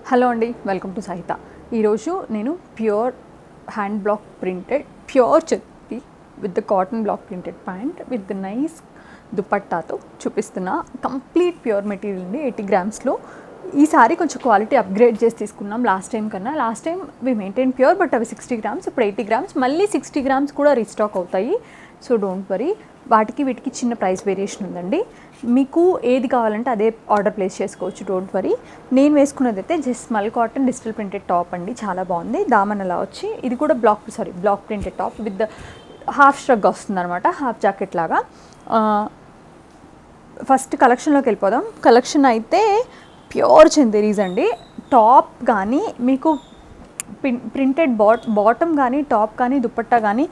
Hello అండి, welcome to Sahitha. ఈరోజు నేను pure hand block printed pure చెత్తి with the cotton block printed pant with the nice దుపట్టాతో చూపిస్తున్నా. కంప్లీట్ ప్యూర్ మెటీరియల్ అండి, 80 గ్రామ్స్లో. ఈసారి కొంచెం క్వాలిటీ అప్గ్రేడ్ చేసి తీసుకున్నాం లాస్ట్ టైం కన్నా. Last time we maintain pure, but అవి 60 గ్రామ్స్, ఇప్పుడు 80 గ్రామ్స్, మళ్ళీ 60 గ్రామ్స్ కూడా రీస్టాక్ అవుతాయి. సో డోంట్ వరీ, వాటికి వీటికి చిన్న ప్రైస్ వేరియేషన్ ఉందండి. మీకు ఏది కావాలంటే అదే ఆర్డర్ ప్లేస్ చేసుకోవచ్చు, డోంట్ వరీ. నేను వేసుకున్నది అయితే just small cotton digital printed top అండి, చాలా బాగుంది. దామన్ అలా వచ్చి ఇది కూడా block printed top with half స్ట్రగ్ వస్తుంది అనమాట, హాఫ్ జాకెట్ లాగా. ఫస్ట్ కలెక్షన్లోకి వెళ్ళిపోదాం. కలెక్షన్ అయితే ప్యూర్ చందేరీస్ అండి. టాప్ కానీ మీకు ప్రింటెడ్ బాటమ్ కానీ టాప్ కానీ దుపట్టా కానీ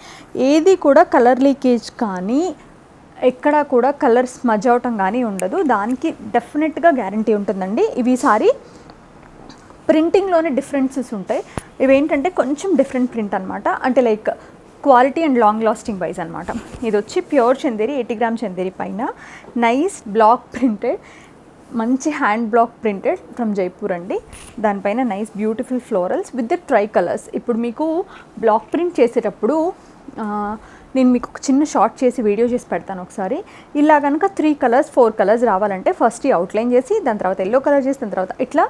ఏది కూడా కలర్ లీకేజ్ కానీ ఎక్కడ కూడా కలర్ స్మజ్ అవటం కానీ ఉండదు. దానికి డెఫినెట్గా గ్యారంటీ ఉంటుందండి. ఇవి సారీ ప్రింటింగ్లోనే డిఫరెన్సెస్ ఉంటాయి. ఇవేంటంటే కొంచెం డిఫరెంట్ ప్రింట్ అనమాట, అంటే like quality and long lasting wise అనమాట. ఇది వచ్చి ప్యూర్ చందేరి, 80 గ్రామ్ చందేరి పైన నైస్ బ్లాక్ ప్రింటెడ్, మంచి hand block printed from Jaipur అండి. దానిపైన nice beautiful florals with the try colours. ఇప్పుడు మీకు బ్లాక్ ప్రింట్ చేసేటప్పుడు నేను మీకు ఒక చిన్న షార్ట్ చేసి వీడియో చేసి పెడతాను ఒకసారి. ఇలా కనుక 3 కలర్స్ 4 కలర్స్ రావాలంటే ఫస్ట్ ఈ అవుట్లైన్ చేసి దాని తర్వాత ఎల్లో కలర్ చేసి దాని తర్వాత ఇట్లా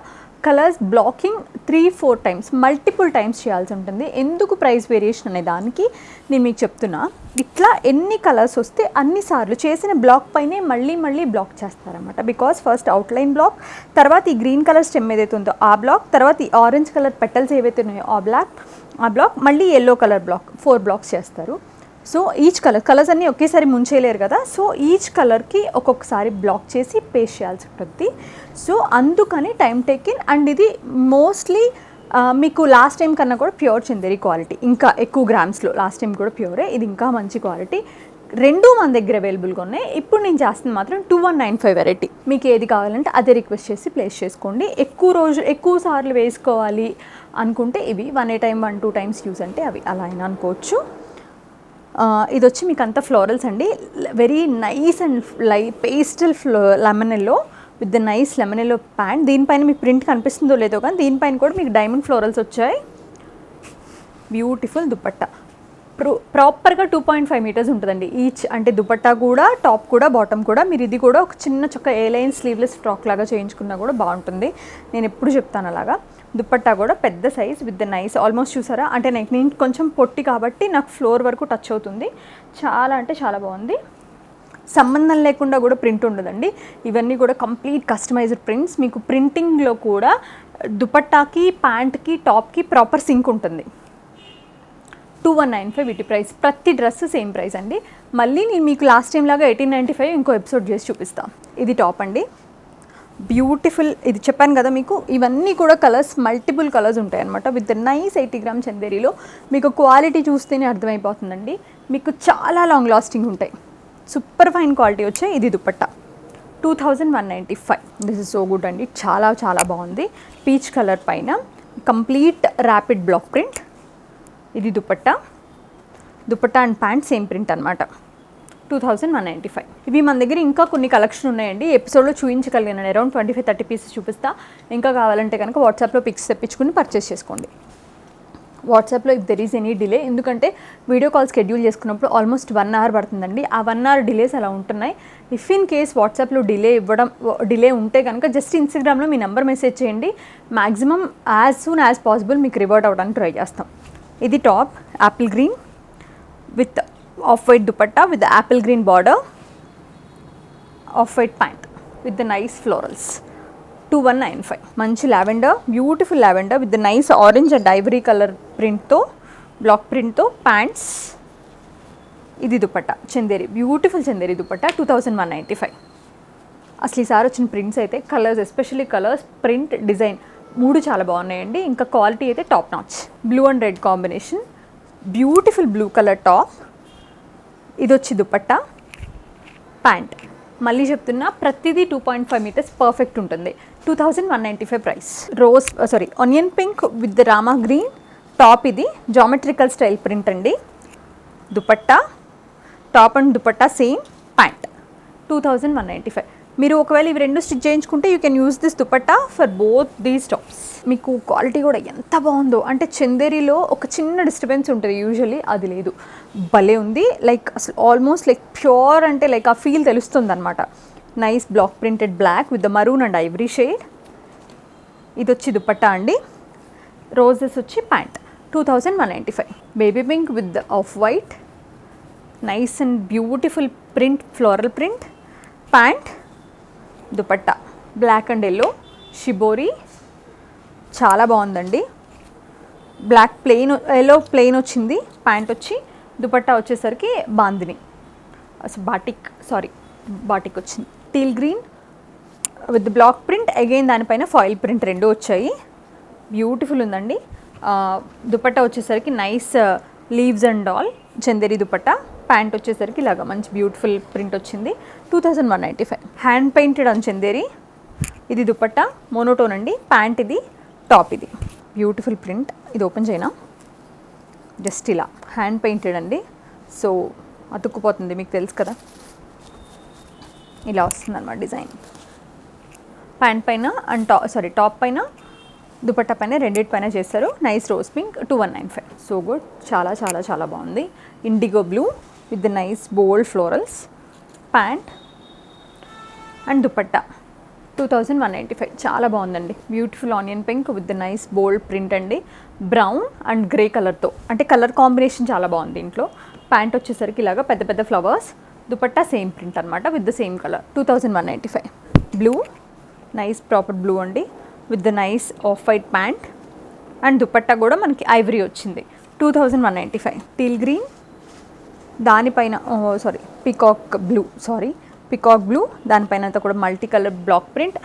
colours blocking 3-4 times multiple times చేయాల్సి ఉంటుంది. ఎందుకు ప్రైస్ వేరియేషన్ అనే దానికి నేను మీకు చెప్తున్నా. ఇట్లా ఎన్ని కలర్స్ వస్తే అన్నిసార్లు చేసిన బ్లాక్ పైనే మళ్ళీ బ్లాక్ చేస్తారన్నమాట. బికాస్ ఫస్ట్ అవుట్లైన్ బ్లాక్, తర్వాత ఈ గ్రీన్ కలర్ స్టెమ్ ఏదైతే ఉందో ఆ బ్లాక్, తర్వాత ఈ ఆరెంజ్ కలర్ పెటల్స్ ఏవైతే ఉన్నాయో ఆ బ్లాక్, మళ్ళీ ఎల్లో కలర్ బ్లాక్, 4 బ్లాక్స్ చేస్తారు. సో ఈచ్ కలర్స్ అన్నీ ఒకేసారి ముంచేయలేరు కదా. సో ఈచ్ కలర్కి ఒక్కొక్కసారి బ్లాక్ చేసి పేస్ట్ చేయాల్సి ఉంటుంది. సో అందుకని టైం టేకింగ్. అండ్ ఇది మోస్ట్లీ మీకు లాస్ట్ టైం కన్నా కూడా ప్యూర్ చందేరి క్వాలిటీ, ఇంకా ఎక్కువ గ్రామ్స్లో. లాస్ట్ టైం కూడా ప్యూరే, ఇది ఇంకా మంచి క్వాలిటీ. రెండు మన దగ్గర అవైలబుల్గా ఉన్నాయి. ఇప్పుడు నేను చేస్తుంది మాత్రం 2195 వెరైటీ. మీకు ఏది కావాలంటే అదే రిక్వెస్ట్ చేసి ప్లేస్ చేసుకోండి. ఎక్కువ సార్లు వేసుకోవాలి అనుకుంటే ఇవి 1 టైం 1-2 టైమ్స్ యూజ్ అంటే అవి అలా అయినా అనుకోవచ్చు. ఇది వచ్చి మీకు అంతా ఫ్లోరల్స్ అండి, very nice and pastel lemon yellow with the nice lemon yellow pant. దీనిపైన మీకు ప్రింట్ కనిపిస్తుందో లేదో కానీ దీనిపైన కూడా మీకు డైమండ్ ఫ్లోరల్స్ వచ్చాయి. బ్యూటిఫుల్ దుపట్టా, ప్రాపర్గా 2.5 మీటర్స్ ఉంటుందండి ఈచ్. అంటే దుపట్టా కూడా, టాప్ కూడా, బాటమ్ కూడా. మీరు ఇది కూడా ఒక చిన్న చొక్క ఏలైన్ స్లీవ్లెస్ ఫ్రాక్ లాగా చేయించుకున్నా కూడా బాగుంటుంది. నేను ఎప్పుడు చెప్తాను అలాగా. దుపట్టా కూడా పెద్ద size with the nice, almost చూసారా, అంటే నేను కొంచెం పొట్టి కాబట్టి నాకు ఫ్లోర్ వరకు టచ్ అవుతుంది. చాలా అంటే చాలా బాగుంది. సంబంధం లేకుండా కూడా ప్రింట్ ఉండదండి. ఇవన్నీ కూడా కంప్లీట్ కస్టమైజ్డ్ ప్రింట్స్. మీకు ప్రింటింగ్లో కూడా దుపట్టాకి, ప్యాంట్కి, టాప్కి ప్రాపర్ సింక్ ఉంటుంది. 2195 వీటి ప్రైస్. ప్రతి డ్రెస్ సేమ్ ప్రైస్ అండి. మళ్ళీ నేను మీకు లాస్ట్ టైం లాగా 1895 ఇంకో ఎపిసోడ్ చేసి చూపిస్తాను. ఇది టాప్ అండి, బ్యూటిఫుల్. ఇది చెప్పాను కదా మీకు, ఇవన్నీ కూడా కలర్స్ మల్టిపుల్ కలర్స్ ఉంటాయి అనమాట. విత్ నైస్ 80 గ్రామ్ చందేరిలో మీకు క్వాలిటీ చూస్తేనే అర్థమైపోతుందండి. మీకు చాలా లాంగ్ లాస్టింగ్ ఉంటాయి, సూపర్ ఫైన్ క్వాలిటీ వచ్చాయి. ఇది dupatta 2195. This is so good అండి, చాలా చాలా బాగుంది. పీచ్ కలర్ పైన కంప్లీట్ ర్యాపిడ్ బ్లాక్ ప్రింట్. ఇది dupatta and pant same print అనమాట. 2195. ఇవి మన దగ్గర ఇంకా కొన్ని కలెక్షన్ ఉన్నాయండి, ఎపిసోడ్లో చూపించగలిగాను. అరౌండ్ 25-30 పీసెస్ చూపిస్తా. ఇంకా కావాలంటే కనుక వాట్సాప్లో పిక్స్ తెప్పించుకుని పర్చేస్ చేసుకోండి. వాట్సాప్లో if there is any delay, ఎందుకంటే వీడియో కాల్ షెడ్యూల్ చేసుకున్నప్పుడు ఆల్మోస్ట్ 1 అవర్ పడుతుందండి. ఆ 1 అవర్ డిలేస్ అలా ఉంటున్నాయి. ఇఫ్ ఇన్ కేస్ వాట్సాప్లో డిలే ఉంటే కనుక జస్ట్ ఇన్స్టాగ్రామ్లో మీ నెంబర్ మెసేజ్ చేయండి. Maximum as soon as possible మీకు రివర్ట్ అవ్వడానికి ట్రై చేస్తాం. ఇది top Apple green with off white dupatta with Apple green border, of white pant with the nice florals. 2195. మంచి lavender, beautiful lavender with the nice orange and ivory colour ప్రింట్తో, block ప్రింట్తో pants. ఇది dupatta Chanderi, beautiful Chanderi dupatta 2195. అసలు ఈసారి వచ్చిన prints అయితే colours, especially colours, print, design 3 చాలా బాగున్నాయండి. ఇంకా క్వాలిటీ అయితే top notch. Blue and red combination, beautiful blue colour top. ఇది వచ్చి దుపట్టా, ప్యాంట్. మళ్ళీ చెప్తున్నా, ప్రతిదీ 2.5 మీటర్స్ పర్ఫెక్ట్ ఉంటుంది. 2195 price. Onion pink with the Rama green top. ఇది జామెట్రికల్ స్టైల్ ప్రింట్ అండి. Dupatta, top and dupatta same, pant 2195. మీరు ఒకవేళ ఇవి రెండు స్టిచ్ చేయించుకుంటే you can use this dupatta for both these tops. మీకు క్వాలిటీ కూడా ఎంత బాగుందో అంటే చందేరిలో ఒక చిన్న డిస్టర్బెన్స్ ఉంటుంది యూజువల్లీ, అది లేదు, భలే ఉంది. లైక్ అసలు ఆల్మోస్ట్ లైక్ ప్యూర్ అంటే లైక్ ఆ ఫీల్ తెలుస్తుంది అనమాట. Nice black printed black with the maroon and ivory shade. ఇది వచ్చి దుపట్టా అండి. రోజెస్ వచ్చి pant 2195. Baby pink with the off white, nice and beautiful print, floral print. Pant, dupatta black and yellow shibori, చాలా బాగుందండి. బ్లాక్ ప్లెయిన్, ఎల్లో ప్లెయిన్ వచ్చింది. Pant వచ్చి, దుపట్టా వచ్చేసరికి bandhani batik వచ్చింది. Teal green with black print, again దానిపైన ఫాయిల్ ప్రింట్ రెండు వచ్చాయి. Beautiful ఉందండి. దుపట్టా వచ్చేసరికి nice leaves and all Chanderi dupatta. Pant వచ్చేసరికి ఇలాగా మంచి బ్యూటిఫుల్ ప్రింట్ వచ్చింది. 2195. Hand painted on Chanderi. ఇది దుపట్టా మోనోటోన్ అండి. ప్యాంట్ ఇది, టాప్ ఇది. Beautiful print. ఇది ఓపెన్ చేయనా, జస్ట్ ఇలా హ్యాండ్ పెయింటెడ్ అండి. సో అతుక్కుపోతుంది, మీకు తెలుసు కదా, ఇలా వస్తుంది అన్నమాట డిజైన్. ప్యాంట్ పైన అండ్ టాప్ పైన, దుపట్టా పైన, రెండింటి పైన చేస్తారు. Nice rose pink 2195. So good, చాలా చాలా చాలా బాగుంది. IndiGo blue with the nice bold florals. Pant and dupatta 2195. చాలా బాగుందండి. Beautiful onion pink with the nice bold print అండి. బ్రౌన్ అండ్ గ్రే కలర్తో, అంటే కలర్ కాంబినేషన్ చాలా బాగుంది దీంట్లో. ప్యాంట్ వచ్చేసరికి ఇలాగా పెద్ద పెద్ద ఫ్లవర్స్. దుపట్టా సేమ్ ప్రింట్ అనమాట with the same colour. 2195. Blue, nice proper blue అండి with the nice off white pant and dupatta కూడా మనకి ఐవరీ వచ్చింది. 2195. టీల్ గ్రీన్, దానిపైన పికాక్ బ్లూ దానిపైన అంతా కూడా మల్టీ కలర్ బ్లాక్ ప్రింట్.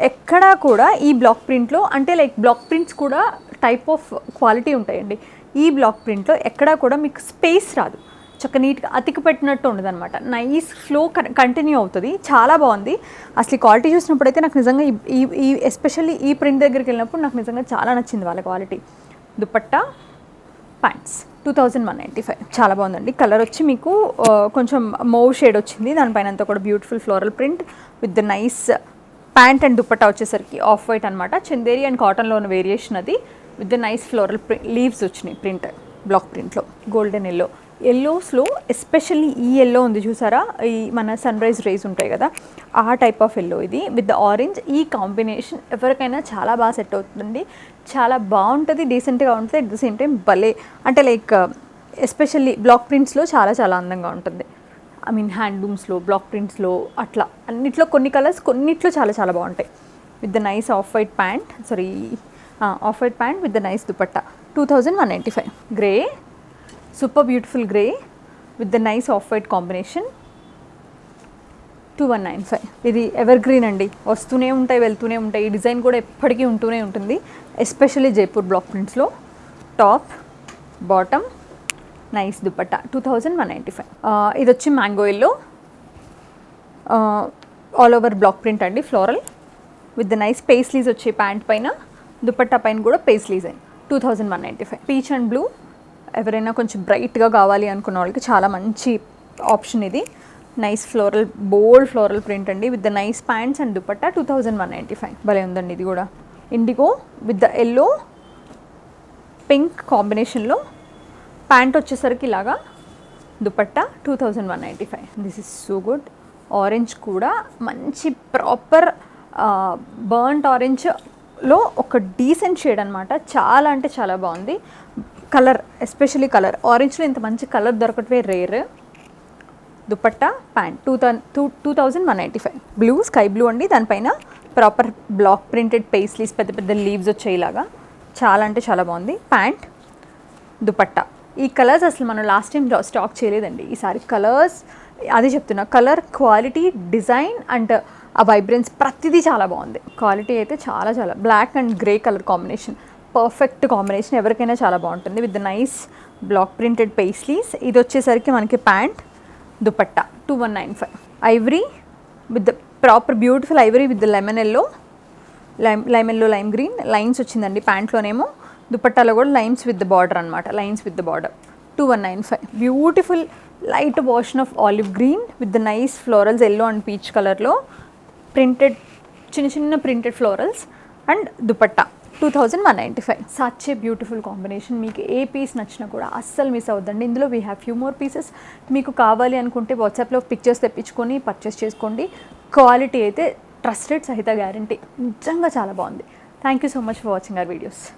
ఎక్కడా కూడా ఈ బ్లాక్ ప్రింట్లో, అంటే లైక్ బ్లాక్ ప్రింట్స్ కూడా టైప్ ఆఫ్ క్వాలిటీ ఉంటాయండి. ఈ బ్లాక్ ప్రింట్లో ఎక్కడా కూడా మీకు స్పేస్ రాదు, చక్క నీట్గా అతికి పెట్టినట్టు ఉండదు అనమాట. నైస్ ఫ్లో కంటిన్యూ అవుతుంది. చాలా బాగుంది. అసలు క్వాలిటీ చూసినప్పుడైతే నాకు నిజంగా ఈ ఎస్పెషల్లీ ఈ ప్రింట్ దగ్గరికి వెళ్ళినప్పుడు నాకు నిజంగా చాలా నచ్చింది వాళ్ళ క్వాలిటీ. దుపట్టా, ప్యాంట్స్ 2195. చాలా బాగుందండి. కలర్ వచ్చి మీకు కొంచెం మౌవ్ షేడ్ వచ్చింది. దానిపైన అంతా కూడా beautiful floral print with the nice pant and dupatta వచ్చేసరికి ఆఫ్ వైట్ అనమాట. చందేరి అండ్ కాటన్లో ఉన్న వేరియేషన్ అది. With the nice floral leaves వచ్చినాయి ప్రింట్, బ్లాక్ ప్రింట్లో. గోల్డెన్ ఎల్లో, ఎల్లోస్లో ఎస్పెషల్లీ ఈ ఎల్లో ఉంది చూసారా, ఈ మన సన్ రైజ్ రేస్ ఉంటాయి కదా, ఆ టైప్ ఆఫ్ ఎల్లో ఇది విత్ ద ఆరెంజ్. ఈ కాంబినేషన్ ఎవరికైనా చాలా బాగా సెట్ అవుతుందండి. చాలా బాగుంటుంది, డీసెంట్గా ఉంటుంది. అట్ ద సేమ్ టైం భలే, అంటే లైక్ ఎస్పెషల్లీ బ్లాక్ ప్రింట్స్లో చాలా చాలా అందంగా ఉంటుంది. ఐ మీన్ హ్యాండ్లూమ్స్లో, బ్లాక్ ప్రింట్స్లో, అట్లా అన్నిట్లో కొన్ని కలర్స్ కొన్నిట్లో చాలా చాలా బాగుంటాయి. With the nice off white pant with the nice dupatta. 2195. Grey, super beautiful grey with the nice off white combination. 2195. ఇది ఎవర్ గ్రీన్ అండి, వస్తూనే ఉంటాయి వెళ్తూనే ఉంటాయి. ఈ డిజైన్ కూడా ఎప్పటికీ ఉంటూనే ఉంటుంది, ఎస్పెషల్లీ జైపూర్ బ్లాక్ ప్రింట్స్లో. Top, bottom, nice dupatta. 2195. ఇది వచ్చి mango yellow, all over block print అండి, floral with the nice paisleys వచ్చే ప్యాంట్ పైన, దుపట్టా పైన కూడా పేస్లీస్ అయ్యి. 2195. పీచ్ అండ్ బ్లూ, ఎవరైనా కొంచెం బ్రైట్గా కావాలి అనుకున్న వాళ్ళకి చాలా మంచి ఆప్షన్ ఇది. నైస్ ఫ్లోరల్, బోల్డ్ ఫ్లోరల్ ప్రింట్ అండి with the nice pants and dupatta. 2195. భలే ఉందండి ఇది కూడా. IndiGo with the yellow pink కాంబినేషన్లో. ప్యాంట్ వచ్చేసరికి ఇలాగా, dupatta 2195. This is so good. Orange కూడా మంచి ప్రాపర్ బర్న్ట్ ఆరెంజ్లో ఒక డీసెంట్ షేడ్ అనమాట. చాలా అంటే చాలా బాగుంది. కలర్, ఎస్పెషల్లీ కలర్, ఆరెంజ్లో ఇంత మంచి కలర్ దొరకటమే rare. Dupatta, pant 2195. Blue, sky blue అండి. దానిపైన ప్రాపర్ బ్లాక్ ప్రింటెడ్ పేస్లీస్, పెద్ద పెద్ద లీవ్స్ వచ్చేలాగా. చాలా అంటే చాలా బాగుంది. ప్యాంట్, దుపట్టా. ఈ కలర్స్ అసలు మనం లాస్ట్ టైం స్టాక్ చేయలేదండి. ఈసారి కలర్స్, అదే చెప్తున్నా, కలర్ క్వాలిటీ, డిజైన్ అండ్ ఆ వైబ్రెన్స్ ప్రతిదీ చాలా బాగుంది. క్వాలిటీ అయితే చాలా చాలా. Black and grey colour combination, perfect combination, ఎవరికైనా చాలా బాగుంటుంది. With the nice black printed paisleys. ఇది వచ్చేసరికి మనకి pant, dupatta. 2195. Ivory with the proper beautiful ivory with the lemon yellow, lime green lines వచ్చిందండి ప్యాంట్లోనేమో. దుపట్టాలో కూడా లైన్స్ విత్ ద బార్డర్ అనమాట, lines with the border. 2195. Beautiful light washed of olive green with the nice florals, yellow and peach కలర్లో. Printed చిన్న చిన్న printed florals and dupatta 2195. Such a beautiful combination. మీకు ఏ piece నచ్చినా కూడా అస్సలు మిస్ అవుద్దండి. ఇందులో we have few more pieces. మీకు కావాలి అనుకుంటే వాట్సాప్లో పిక్చర్స్ తెప్పించుకొని పర్చేస్ చేసుకోండి. క్వాలిటీ అయితే ట్రస్టెడ్ సహిత గ్యారంటీ. నిజంగా చాలా బాగుంది. Thank you so much for watching our videos.